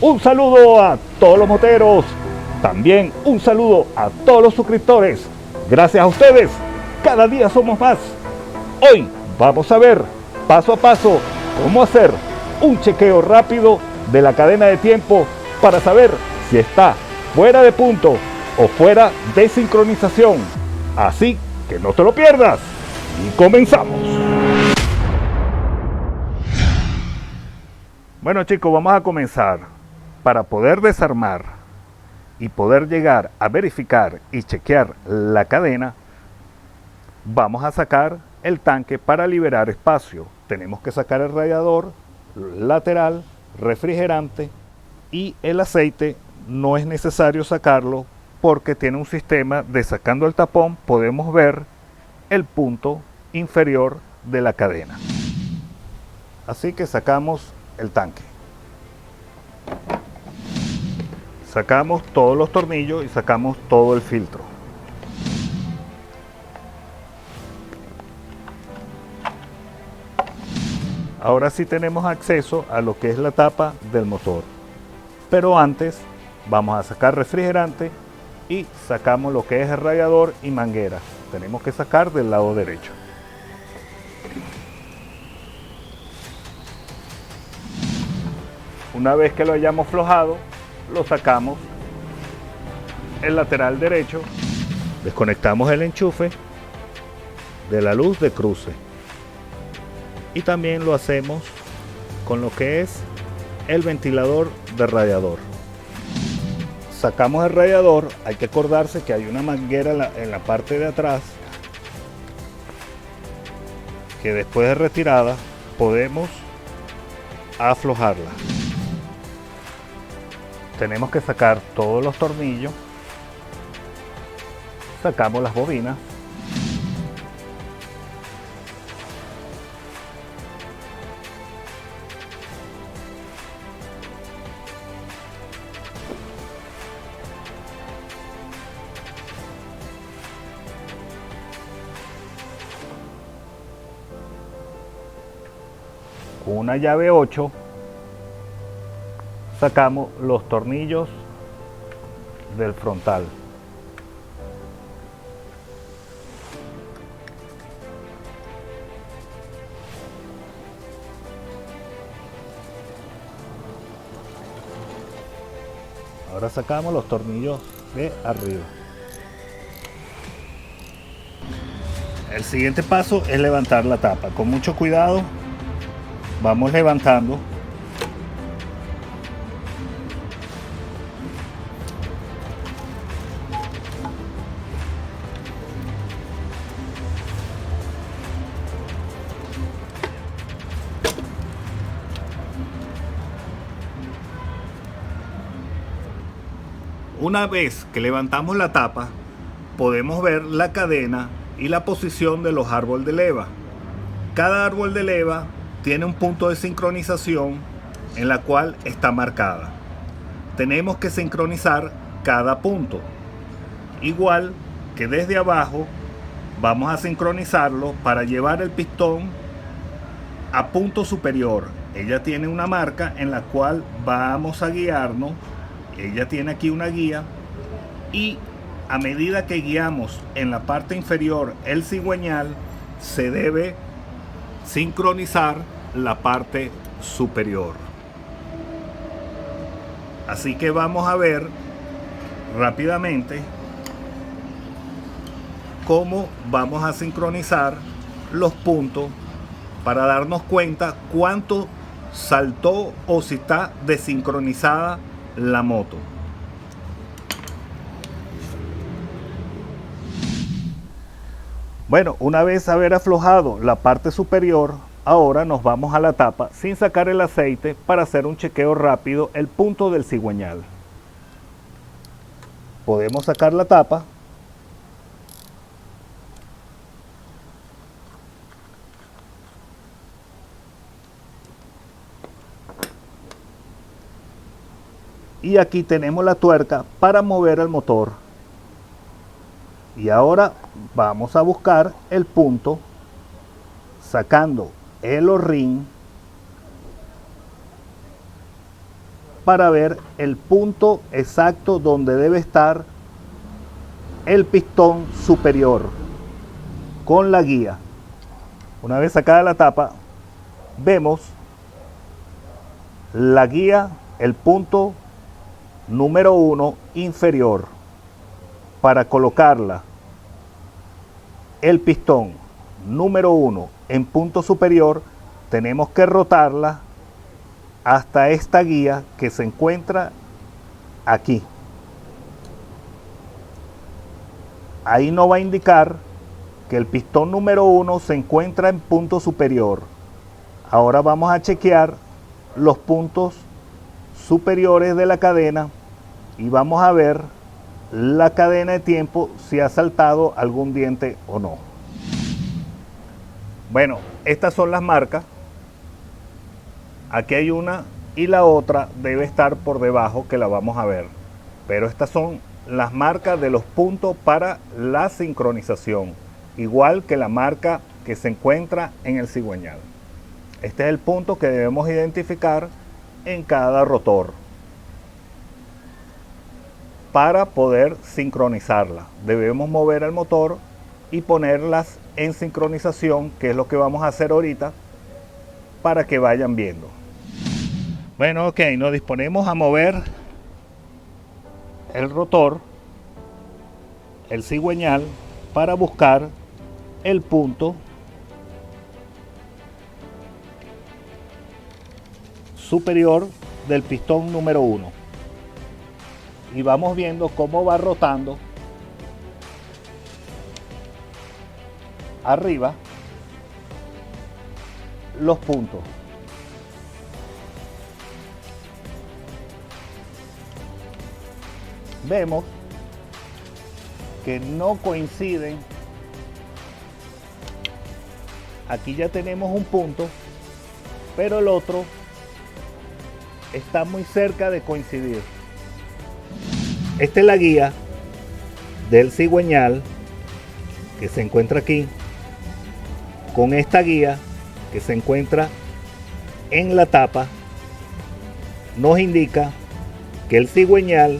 Un saludo a todos los moteros. También un saludo a todos los suscriptores. Gracias a ustedes, cada día somos más. Hoy vamos a ver paso a paso cómo hacer un chequeo rápido de la cadena de tiempo para saber si está fuera de punto o fuera de sincronización. Así que no te lo pierdas y comenzamos. Bueno chicos, vamos a comenzar. Para poder desarmar y poder llegar a verificar y chequear la cadena, vamos a sacar el tanque para liberar espacio. Tenemos que sacar el radiador lateral, refrigerante, y el aceite no es necesario sacarlo porque tiene un sistema de sacando el tapón podemos ver el punto inferior de la cadena. Así que sacamos el tanque. Sacamos todos los tornillos y sacamos todo el filtro. Ahora sí tenemos acceso a lo que es la tapa del motor. Pero antes vamos a sacar refrigerante y sacamos lo que es el radiador y manguera. Tenemos que sacar del lado derecho. Una vez que lo hayamos flojado, lo sacamos el lateral derecho, desconectamos el enchufe de la luz de cruce y también lo hacemos con lo que es el ventilador de radiador. Sacamos el radiador, hay que acordarse que hay una manguera en la parte de atrás que después de retirada podemos aflojarla. Tenemos que sacar todos los tornillos, sacamos las bobinas, con una llave 8 sacamos los tornillos del frontal. Ahora sacamos los tornillos de arriba. El siguiente paso es levantar la tapa. Con mucho cuidado vamos levantando. Una vez que levantamos la tapa, podemos ver la cadena y la posición de los árboles de leva. Cada árbol de leva tiene un punto de sincronización en la cual está marcada. Tenemos que sincronizar cada punto. Igual que desde abajo, vamos a sincronizarlo para llevar el pistón a punto superior. Ella tiene una marca en la cual vamos a guiarnos. Ella tiene aquí una guía y a medida que guiamos en la parte inferior el cigüeñal, se debe sincronizar la parte superior. Así que vamos a ver rápidamente cómo vamos a sincronizar los puntos para darnos cuenta cuánto saltó o si está desincronizada la moto. Bueno, una vez haber aflojado la parte superior, ahora nos vamos a la tapa sin sacar el aceite para hacer un chequeo rápido el punto del cigüeñal. Podemos sacar la tapa. Y aquí tenemos la tuerca para mover el motor. Y ahora vamos a buscar el punto sacando el O-ring para ver el punto exacto donde debe estar el pistón superior con la guía. Una vez sacada la tapa, vemos la guía, el punto número 1 inferior. Para colocarla, el pistón número 1 en punto superior, tenemos que rotarla hasta esta guía que se encuentra aquí. Ahí nos va a indicar que el pistón número 1 se encuentra en punto superior. Ahora vamos a chequear los puntos superiores de la cadena y vamos a ver la cadena de tiempo si ha saltado algún diente o no. Bueno, estas son las marcas. Aquí hay una y la otra debe estar por debajo, que la vamos a ver. Pero estas son las marcas de los puntos para la sincronización, igual que la marca que se encuentra en el cigüeñal. Este es el punto que debemos identificar en cada rotor para poder sincronizarla. Debemos mover el motor y ponerlas en sincronización, que es lo que vamos a hacer ahorita para que vayan viendo. Bueno, ok, nos disponemos a mover el rotor, el cigüeñal, para buscar el punto superior del pistón número 1. Y vamos viendo cómo va rotando arriba los puntos. Vemos que no coinciden. Aquí ya tenemos un punto, pero el otro está muy cerca de coincidir. Esta es la guía del cigüeñal que se encuentra aquí, con esta guía que se encuentra en la tapa. Nos indica que el cigüeñal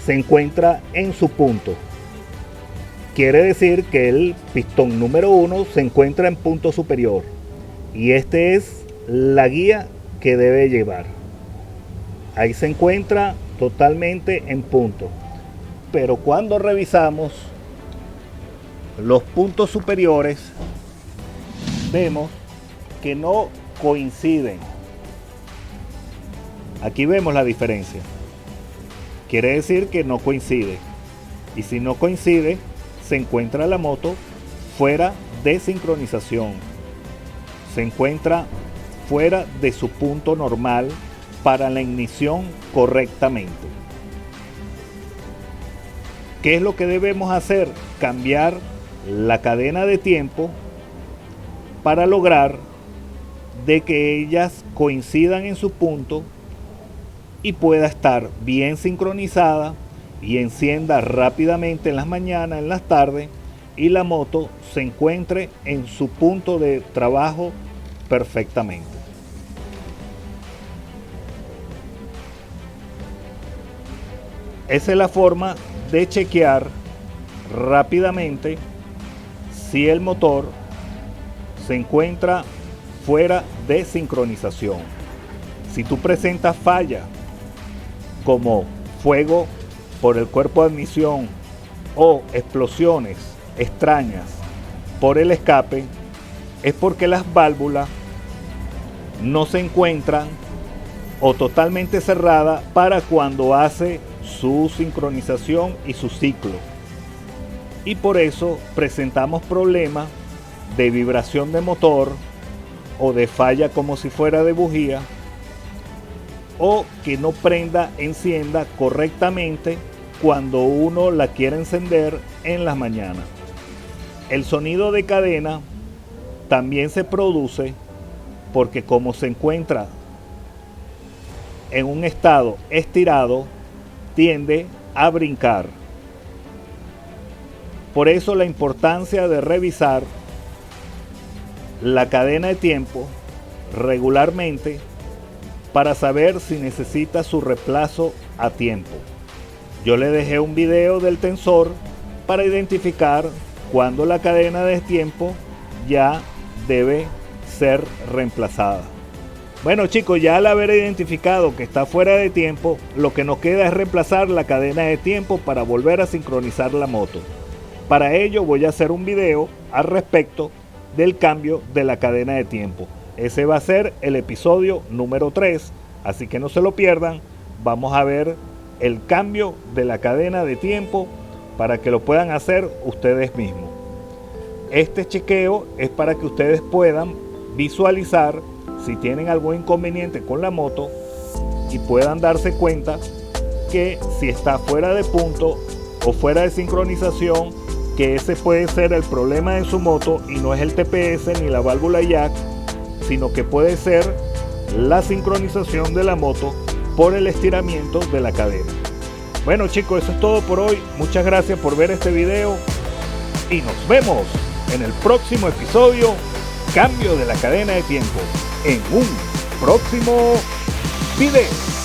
se encuentra en su punto. Quiere decir que el pistón número 1 se encuentra en punto superior, y este es la guía que debe llevar. Ahí se encuentra totalmente en punto, pero cuando revisamos los puntos superiores, vemos que no coinciden. Aquí vemos la diferencia. Quiere decir que no coincide, y si no coincide, se encuentra la moto fuera de sincronización, se encuentra fuera de su punto normal para la ignición correctamente. ¿Qué es lo que debemos hacer? Cambiar la cadena de tiempo para lograr de que ellas coincidan en su punto y pueda estar bien sincronizada y encienda rápidamente en las mañanas, en las tardes, y la moto se encuentre en su punto de trabajo perfectamente. Esa es la forma de chequear rápidamente si el motor se encuentra fuera de sincronización. Si tú presentas falla como fuego por el cuerpo de admisión o explosiones extrañas por el escape, es porque las válvulas no se encuentran o totalmente cerradas para cuando hace su sincronización y su ciclo, y por eso presentamos problemas de vibración de motor o de falla como si fuera de bujía, o que no encienda correctamente cuando uno la quiere encender en las mañanas. El sonido de cadena también se produce porque, como se encuentra en un estado estirado, tiende a brincar. Por eso la importancia de revisar la cadena de tiempo regularmente para saber si necesita su reemplazo a tiempo. Yo le dejé un video del tensor para identificar cuando la cadena de tiempo ya debe ser reemplazada. Bueno chicos, ya al haber identificado que está fuera de tiempo, lo que nos queda es reemplazar la cadena de tiempo para volver a sincronizar la moto. Para ello voy a hacer un video al respecto del cambio de la cadena de tiempo. Ese va a ser el episodio número 3, así que no se lo pierdan. Vamos a ver el cambio de la cadena de tiempo para que lo puedan hacer ustedes mismos. Este chequeo es para que ustedes puedan visualizar si tienen algún inconveniente con la moto y puedan darse cuenta que si está fuera de punto o fuera de sincronización, que ese puede ser el problema de su moto y no es el TPS ni la válvula jack, sino que puede ser la sincronización de la moto por el estiramiento de la cadena. Bueno chicos, eso es todo por hoy. Muchas gracias por ver este video y nos vemos en el próximo episodio, cambio de la cadena de tiempo, en un próximo video.